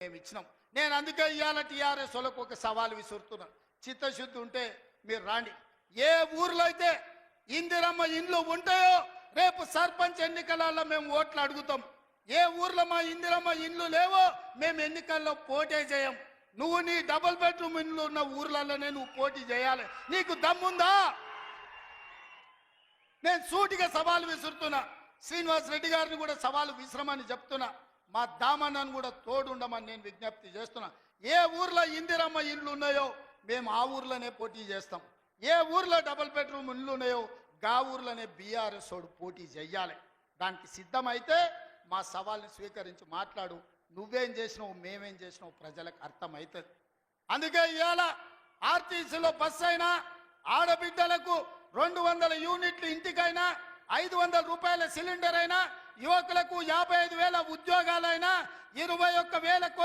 మేము ఇచ్చినాం. నేను అందుకే ఇవాళ టీఆర్ఎస్ వాళ్ళకు ఒక సవాల్ విసురుతున్నా. చిత్తశుద్ధి ఉంటే మీరు రాండి. ఏ ఊర్లో అయితే ఇందిరమ్మ ఇండ్లు ఉంటాయో రేపు సర్పంచ్ ఎన్నికలలో మేము ఓట్లు అడుగుతాం. ఏ ఊర్లో మా ఇందిరమ్మ ఇండ్లు లేవో మేము ఎన్నికల్లో పోటీ చేయం. నువ్వు నీ డబుల్ బెడ్రూమ్ ఇండ్లు ఉన్న ఊర్లలోనే నువ్వు పోటీ చేయాలి. నీకు దమ్ముందా? నేను సూటిగా సవాలు విసురుతున్నా. శ్రీనివాస్ రెడ్డి గారిని కూడా సవాలు విసిరమని చెప్తున్నా. మా దామన్నను కూడా తోడుండమని నేను విజ్ఞప్తి చేస్తున్నా. ఏ ఊర్లో ఇందిరమ్మ ఇండ్లు ఉన్నాయో మేము ఆ ఊర్లోనే పోటీ చేస్తాం. ఏ ఊర్లో డబుల్ బెడ్రూమ్ ఇండ్లు ఉన్నాయో గా ఊర్లోనే బీఆర్ఎస్ వాడు పోటీ చెయ్యాలి. దానికి సిద్ధమైతే మా సవాల్ని స్వీకరించి మాట్లాడు. నువ్వేం చేసినావు, మేమేం చేసినావు ప్రజలకు అర్థమవుతుంది. అందుకే ఇవాళ ఆర్టీసీలో బస్సు అయినా, ఆడబిడ్డలకు 200 యూనిట్లు ఇంటికైనా, 500 రూపాయల సిలిండర్ అయినా, యువకులకు 55,000 ఉద్యోగాలైనా, 21,000